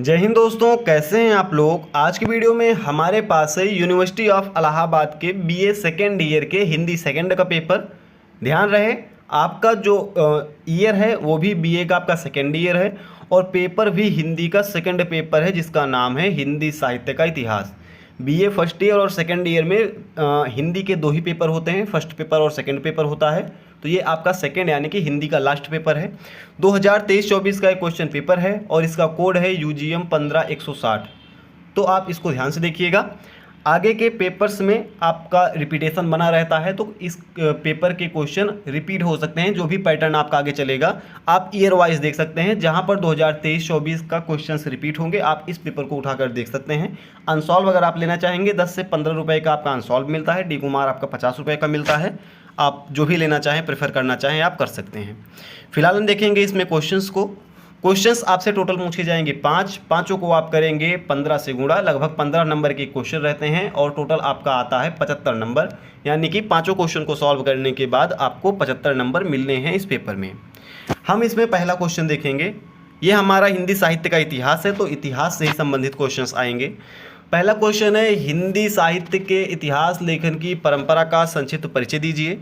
जय हिंद दोस्तों, कैसे हैं आप लोग। आज की वीडियो में हमारे पास है यूनिवर्सिटी ऑफ इलाहाबाद के बीए सेकेंड ईयर के हिंदी सेकेंड का पेपर। ध्यान रहे आपका जो ईयर है वो भी बीए का आपका सेकेंड ईयर है और पेपर भी हिंदी का सेकेंड पेपर है जिसका नाम है हिंदी साहित्य का इतिहास। बीए फर्स्ट ईयर और सेकेंड ईयर में हिंदी के दो ही पेपर होते हैं, फर्स्ट पेपर और सेकेंड पेपर होता है। तो ये आपका सेकेंड यानी कि हिंदी का लास्ट पेपर है। 2023-24 का एक क्वेश्चन पेपर है और इसका कोड है UGM 15160। तो आप इसको ध्यान से देखिएगा। आगे के पेपर्स में आपका रिपीटेशन बना रहता है, तो इस पेपर के क्वेश्चन रिपीट हो सकते हैं। जो भी पैटर्न आपका आगे चलेगा आप ईयर वाइज देख सकते हैं। जहां पर 2023-24 का क्वेश्चंस रिपीट होंगे आप इस पेपर को उठाकर देख सकते हैं। अनसॉल्व अगर आप लेना चाहेंगे 10 से 15 रुपये का आपका अनसॉल्व मिलता है। डी कुमार आपका 50 रुपये का मिलता है। आप जो भी लेना चाहें, प्रेफर करना चाहें आप कर सकते हैं। फिलहाल हम देखेंगे इसमें क्वेश्चंस को। क्वेश्चंस आपसे टोटल पूछे जाएंगे पाँचों को आप करेंगे 15 से गुणा। लगभग 15 नंबर के क्वेश्चन रहते हैं और टोटल आपका आता है 75 नंबर। यानी कि पाँचों क्वेश्चन को सॉल्व करने के बाद आपको 75 नंबर मिलने हैं इस पेपर में। हम इसमें पहला क्वेश्चन देखेंगे। ये हमारा हिंदी साहित्य का इतिहास है, तो इतिहास से ही संबंधित क्वेश्चन आएंगे। पहला क्वेश्चन है, हिंदी साहित्य के इतिहास लेखन की परंपरा का संक्षिप्त परिचय दीजिए।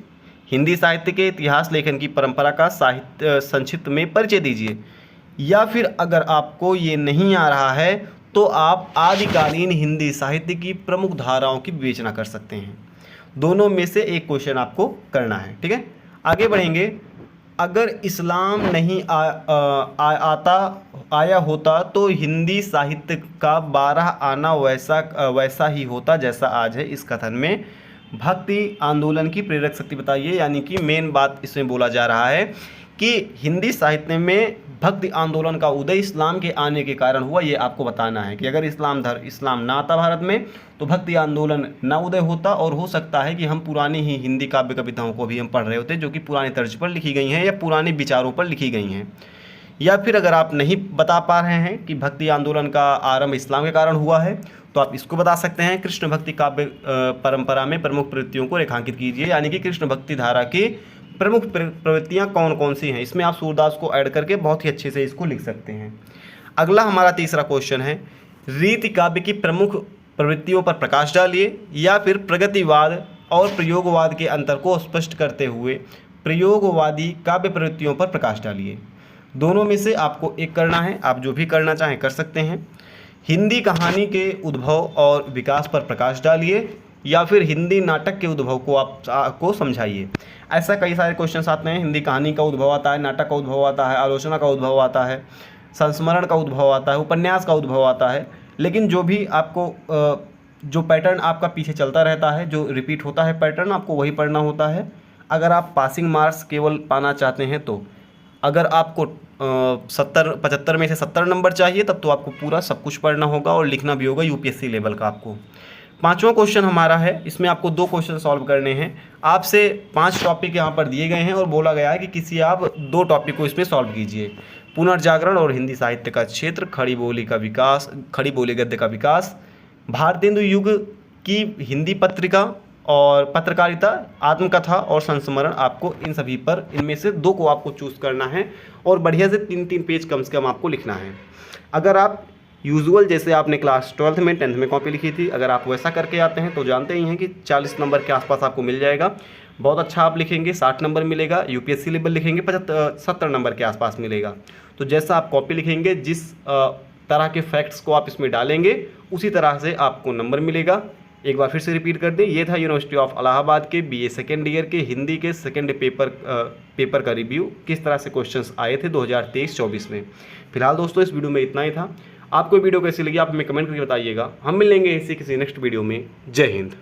हिंदी साहित्य के इतिहास लेखन की परंपरा का संक्षिप्त में परिचय दीजिए। या फिर अगर आपको ये नहीं आ रहा है तो आप आदिकालीन हिंदी साहित्य की प्रमुख धाराओं की विवेचना कर सकते हैं। दोनों में से एक क्वेश्चन आपको करना है, ठीक है। आगे बढ़ेंगे। अगर इस्लाम नहीं आया होता तो हिंदी साहित्य का 12 आना वैसा ही होता जैसा आज है। इस कथन में भक्ति आंदोलन की प्रेरक शक्ति बताइए। यानी कि मेन बात इसमें बोला जा रहा है कि हिंदी साहित्य में भक्ति आंदोलन का उदय इस्लाम के आने के कारण हुआ। ये आपको बताना है कि अगर इस्लाम ना आता भारत में तो भक्ति आंदोलन ना उदय होता। और हो सकता है कि हम पुरानी ही हिंदी काव्य कविताओं को भी हम पढ़ रहे होते जो कि पुरानी तर्ज पर लिखी गई हैं या पुराने विचारों पर लिखी गई हैं। या फिर अगर आप नहीं बता पा रहे हैं कि भक्ति आंदोलन का आरंभ इस्लाम के कारण हुआ है तो आप इसको बता सकते हैं। कृष्ण भक्ति काव्य परंपरा में प्रमुख प्रवृत्तियों को रेखांकित कीजिए। यानी कि कृष्ण भक्ति धारा की प्रमुख प्रवृत्तियां कौन कौन सी हैं। इसमें आप सूरदास को ऐड करके बहुत ही अच्छे से इसको लिख सकते हैं। अगला हमारा तीसरा क्वेश्चन है, रीति काव्य की प्रमुख प्रवृत्तियों पर प्रकाश डालिए। या फिर प्रगतिवाद और प्रयोगवाद के अंतर को स्पष्ट करते हुए प्रयोगवादी काव्य प्रवृत्तियों पर प्रकाश डालिए। दोनों में से आपको एक करना है, आप जो भी करना चाहें कर सकते हैं। हिंदी कहानी के उद्भव और विकास पर प्रकाश डालिए। या फिर हिंदी नाटक के उद्भव को आपको समझाइए। ऐसा कई सारे क्वेश्चन आते हैं। हिंदी कहानी का उद्भव आता है, नाटक का उद्भव आता है, आलोचना का उद्भव आता है, संस्मरण का उद्भव आता है, उपन्यास का उद्भव आता है। लेकिन जो भी आपको जो पैटर्न आपका पीछे चलता रहता है, जो रिपीट होता है पैटर्न, आपको वही पढ़ना होता है। अगर आप पासिंग मार्क्स केवल पाना चाहते हैं तो अगर आपको 75 में से 70 नंबर चाहिए तब तो आपको पूरा सब कुछ पढ़ना होगा और लिखना भी होगा UPSC लेवल का आपको। पांचवा क्वेश्चन हमारा है, इसमें आपको 2 क्वेश्चन सॉल्व करने हैं। आपसे 5 टॉपिक यहाँ पर दिए गए हैं और बोला गया है कि किसी आप 2 टॉपिक को इसमें सॉल्व कीजिए। पुनर्जागरण और हिंदी साहित्य का क्षेत्र, खड़ी बोली गद्य का विकास, भारतेंदु युग की हिंदी पत्रिका और पत्रकारिता, आत्मकथा और संस्मरण। आपको इन सभी पर इनमें से 2 को आपको चूज़ करना है और बढ़िया से 3-3 पेज कम से कम आपको लिखना है। अगर आप यूजुअल जैसे आपने क्लास 12th में 10th में कॉपी लिखी थी, अगर आप वैसा करके आते हैं तो जानते ही हैं कि 40 नंबर के आसपास आपको मिल जाएगा। बहुत अच्छा आप लिखेंगे 60 नंबर मिलेगा। UPSC लेवल लिखेंगे 70 नंबर के आसपास मिलेगा। तो जैसा आप कॉपी लिखेंगे, जिस तरह के फैक्ट्स को आप इसमें डालेंगे उसी तरह से आपको नंबर मिलेगा। एक बार फिर से रिपीट कर दें, ये था यूनिवर्सिटी ऑफ इलाहाबाद के BA सेकेंड ईयर के हिंदी के सेकेंड पेपर का रिव्यू। किस तरह से क्वेश्चंस आए थे 2023-24 में। फिलहाल दोस्तों इस वीडियो में इतना ही था। आपको वीडियो कैसी लगी आप हमें कमेंट करके बताइएगा। हम मिलेंगे इसी किसी नेक्स्ट वीडियो में। जय हिंद।